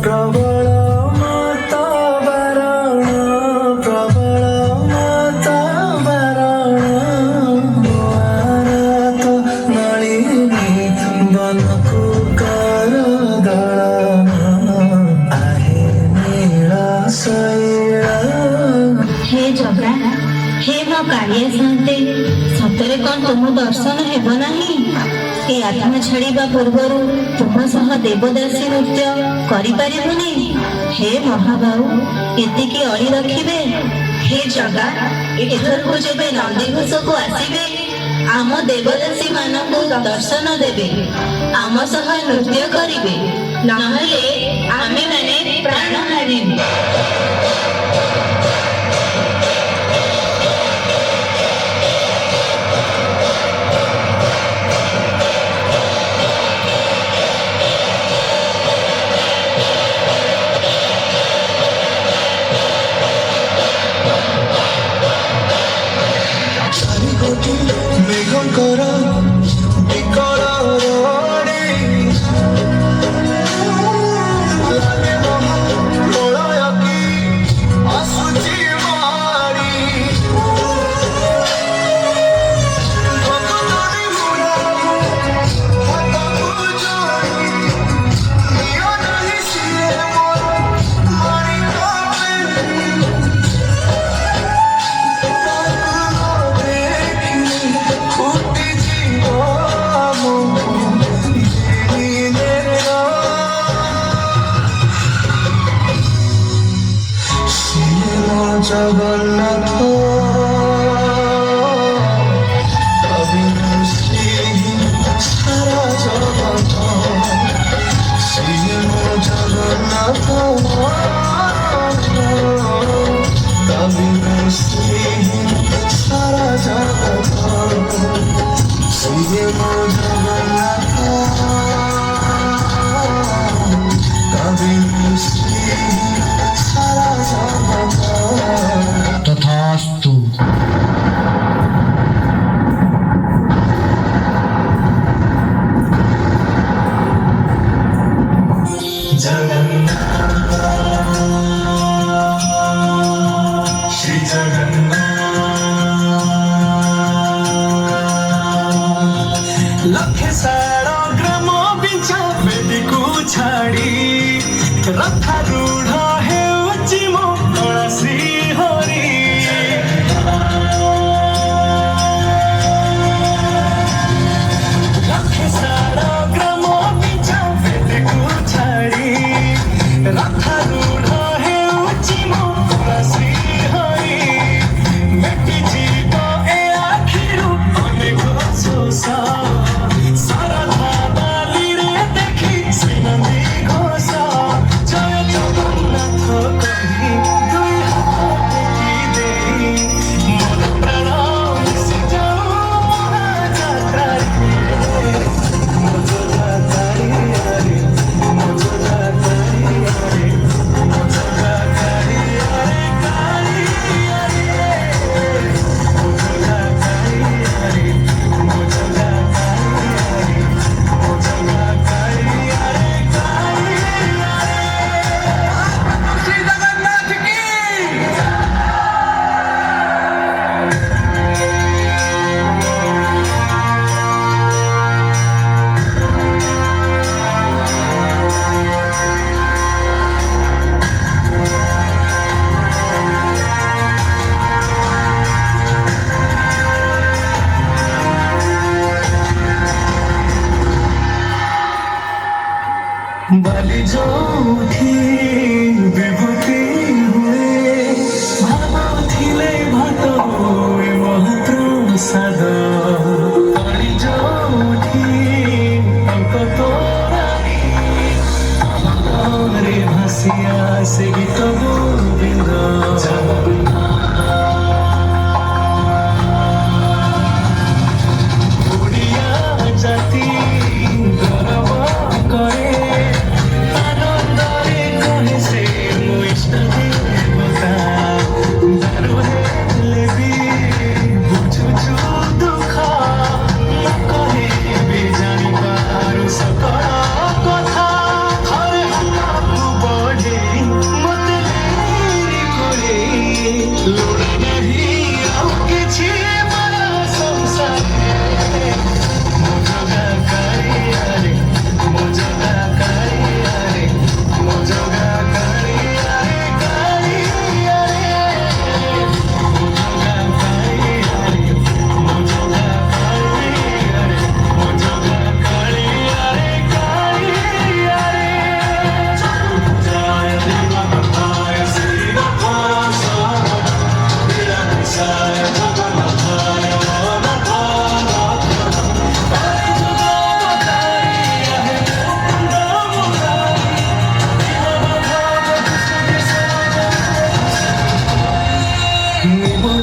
प्रबल मत बारण प्रबल मत बारण तो नलिनी बनकु कर दलन आहे नील शैल। हे जगा हे मो कालिया साते सतरे कौन तुम दर्शन हेब नहीं? ए आत्मा छाड़ा पूर्वर तुम सह देवदासी नृत्य करें? हे महाबाहु एतिकी अड़ी रखिबे? हे जगा एथर को जब नंदीघोष को आसबे आम देवदासी मानक दर्शन देवे आम सह नृत्य करिवे नहले आमे माने प्राण हारिबे। मेघंकर विकल रड़ी लागे प्रलय की आसुची मारी भक्तनी मुड़ा हाथକୁ जोड़ी नियो नहीं सिए मोर मारी जगन्नाथ सारा जगत श्री जगन्नाथ कवि सारा जगत श्री जगन्नाथ कवि सारा जगत तथास्तु। जगन्नाथ श्री जगन्नाथ लखे सारा ग्राम बिचा बेदी को छाड़ी रथारूढ़ हेउची मो कला श्री हरि लखे सारा ग्राम बिचा बेदी को छाड़ी रथारूढ़ हेउची मो कला श्री हरि बेटी जीव ए आखिरु अनेक सोसा सारा धाबाली रे देखी श्रीनंदी घोष जय जगन्नाथ कही दुई हाथ टेकी देई मोर प्राण मिशि जाऊ महाजात्रारे मो जगातारी आरे मो जगातारी आरे मो जगातारी आरे काली आरे मो जगातारी आरे मो जगातारी आरे मो जगातारी आरे काली आरे। श्री जगन्नाथ की बलि जोठी विभूति हुए भावथिले भात हुए महाप्रसाद बलि जोठी अंक तोरानी रे भासिया से गीत गोविंद ओडिया जाति गौरव करे आनंदरे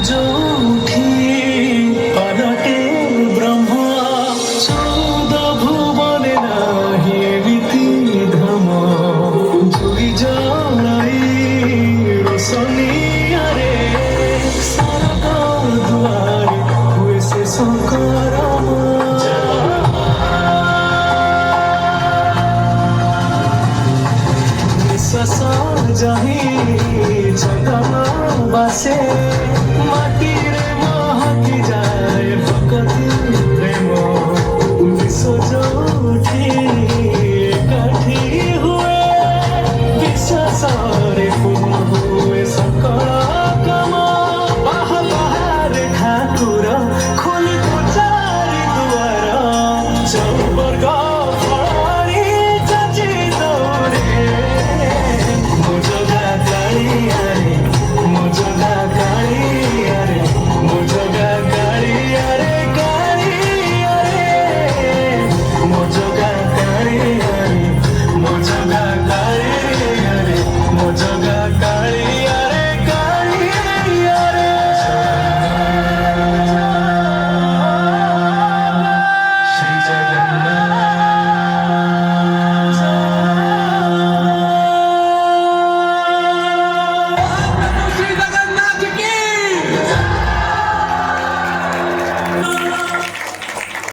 ଯୋଉଠି ପାଲଟେ ବ୍ରହ୍ମ ଚଉଦ ଭୁବନେ ନାହିଁ ଏମିତି ଧାମ ଜୁଇ ଜଳାଇ ରୋଶନିଆରେ ସରଗ ଦୁଆରେ ହୁଏ ସେ ଶଙ୍କରମ নিঃশ্বাস যাহি চন্দন বাসে মাটি